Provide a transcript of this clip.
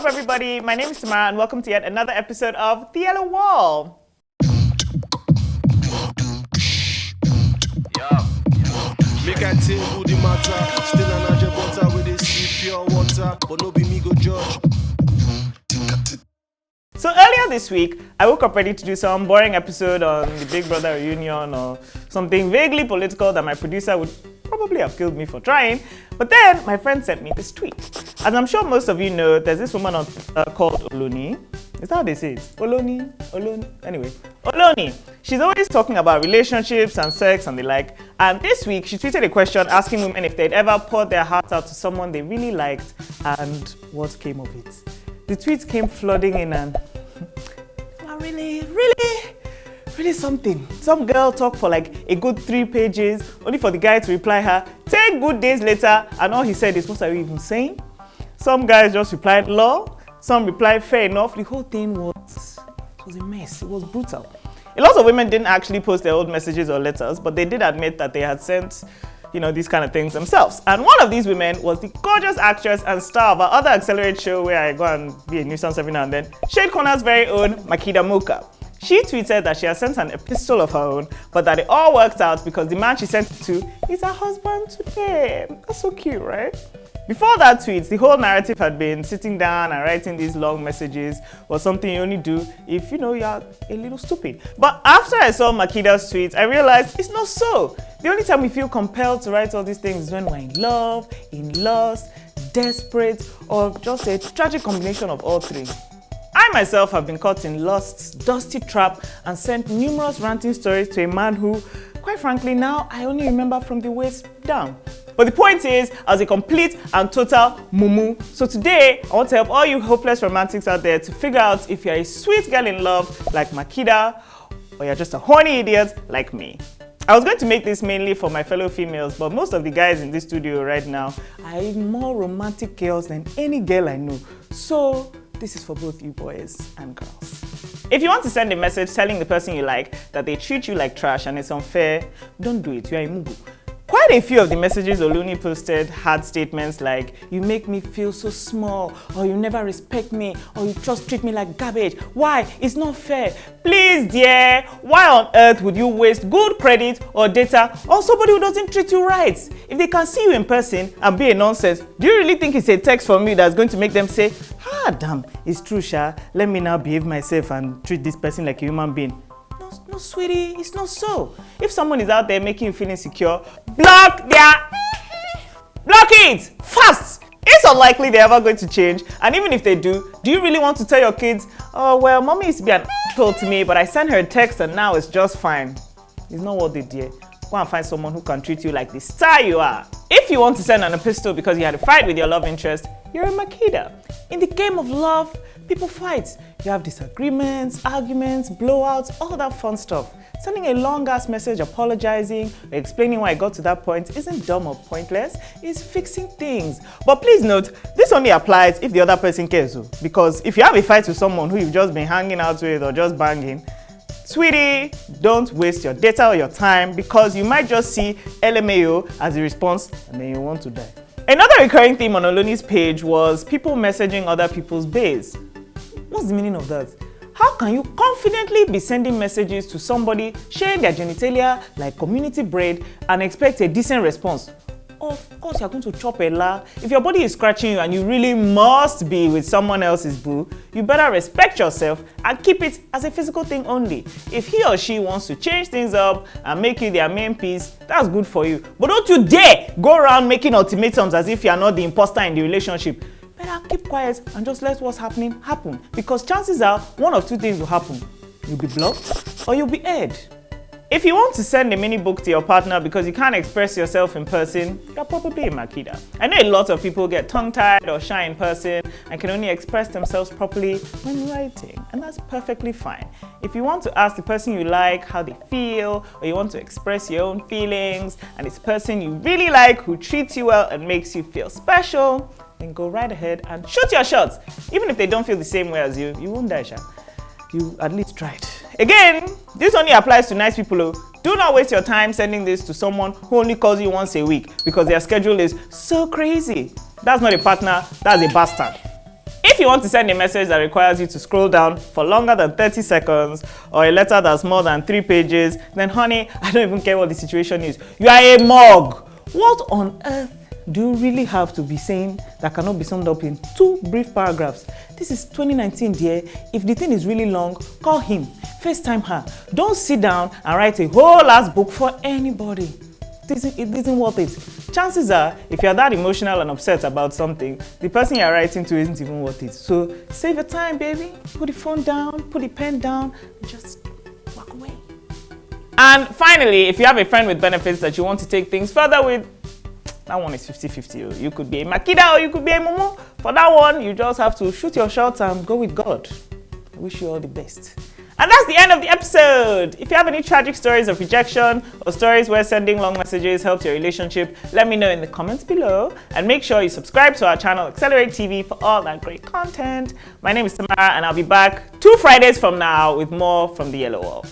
up, everybody? My name is Tamara, and welcome to yet another episode of The Yellow Wall. Make I tell the matter. Still an agent butter with this pure water, but no be me go judge. So earlier this week, I woke up ready to do some boring episode on the Big Brother reunion or something vaguely political that my producer would probably have killed me for trying. But then my friend sent me this tweet. As I'm sure most of you know, there's this woman called Oloni. Is that how they say it? Oloni? Anyway, Oloni. She's always talking about relationships and sex and the like. And this week, she tweeted a question asking women if they'd ever poured their hearts out to someone they really liked and what came of it. The tweets came flooding in and really something. Some girl talked for like a good 3 pages, only for the guy to reply her 10 good days later, and all he said is, what are you even saying? Some guys just replied, lol. Some replied, fair enough. The whole thing was a mess. It was brutal. A lot of women didn't actually post their old messages or letters, but they did admit that they had sent, these kind of things themselves. And one of these women was the gorgeous actress and star of our other Accelerate show where I go and be a nuisance every now and then, Shade Corner's very own Makida Mocha. She tweeted that she has sent an epistle of her own, but that it all worked out because the man she sent it to is her husband today. That's so cute, right? Before that tweet, the whole narrative had been sitting down and writing these long messages was something you only do if, you're a little stupid. But after I saw Makida's tweet, I realized it's not so. The only time we feel compelled to write all these things is when we're in love, in lust, desperate, or just a tragic combination of all three. I myself have been caught in lust's dusty trap and sent numerous ranting stories to a man who, quite frankly, now I only remember from the waist down. But the point is, I was a complete and total mumu. So today, I want to help all you hopeless romantics out there to figure out if you're a sweet girl in love like Makida or you're just a horny idiot like me. I was going to make this mainly for my fellow females, but most of the guys in this studio right now are even more romantic girls than any girl I know. So this is for both you boys and girls. If you want to send a message telling the person you like that they treat you like trash and it's unfair, don't do it. You're a mugu. Quite a few of the messages Oluni posted had statements like, you make me feel so small, or you never respect me, or you just treat me like garbage. Why? It's not fair. Please, dear, why on earth would you waste good credit or data on somebody who doesn't treat you right? If they can see you in person and be a nonsense, do you really think it's a text from me that's going to make them say, damn, it's true, Sha, let me now behave myself and treat this person like a human being? No, sweetie, it's not so. If someone is out there making you feel insecure, block it fast. It's unlikely they're ever going to change. And even if they do you really want to tell your kids, oh, well, mommy used to be an asshole to me, but I sent her a text and now it's just fine? It's not worth it, dear. Go and find someone who can treat you like the star you are. If you want to send an epistle because you had a fight with your love interest, you're a Makida. In the game of love, people fight. You have disagreements, arguments, blowouts, all that fun stuff. Sending a long-ass message apologizing or explaining why I got to that point isn't dumb or pointless, it's fixing things. But please note, this only applies if the other person cares, because if you have a fight with someone who you've just been hanging out with or just banging, sweetie, don't waste your data or your time because you might just see LMAO as a response and then you want to die. Another recurring theme on Oloni's page was people messaging other people's baes. What's the meaning of that? How can you confidently be sending messages to somebody sharing their genitalia like community braid and expect a decent response? Of course, you're going to chop a la. If your body is scratching you and you really must be with someone else's boo, you better respect yourself and keep it as a physical thing only. If he or she wants to change things up and make you their main piece, that's good for you. But don't you dare go around making ultimatums as if you're not the imposter in the relationship. Better keep quiet and just let what's happening happen. Because chances are, one of two things will happen. You'll be blocked or you'll be aired. If you want to send a mini book to your partner because you can't express yourself in person, you're probably a Makida. I know a lot of people get tongue-tied or shy in person and can only express themselves properly when writing, and that's perfectly fine. If you want to ask the person you like how they feel, or you want to express your own feelings, and it's a person you really like who treats you well and makes you feel special, then go right ahead and shoot your shots. Even if they don't feel the same way as you, you won't die, Sha. You at least tried. Again, this only applies to nice people. Do not waste your time sending this to someone who only calls you once a week because their schedule is so crazy. That's not a partner, that's a bastard. If you want to send a message that requires you to scroll down for longer than 30 seconds or a letter that's more than 3 pages, then honey, I don't even care what the situation is. You are a mug. What on earth do you really have to be saying that cannot be summed up in 2 brief paragraphs? This is 2019, dear. If the thing is really long, call him, FaceTime her. Don't sit down and write a whole ass book for anybody. It isn't worth it. Chances are, if you're that emotional and upset about something, the person you're writing to isn't even worth it. So save your time, baby. Put the phone down, put the pen down, and just walk away. And finally, if you have a friend with benefits that you want to take things further with, that one is 50-50. You could be a Makida or you could be a Momo. For that one, you just have to shoot your shots and go with God. I wish you all the best. And that's the end of the episode. If you have any tragic stories of rejection or stories where sending long messages helped your relationship, let me know in the comments below. And make sure you subscribe to our channel, Accelerate TV, for all that great content. My name is Tamara, and I'll be back 2 Fridays from now with more from the Yellow Wall.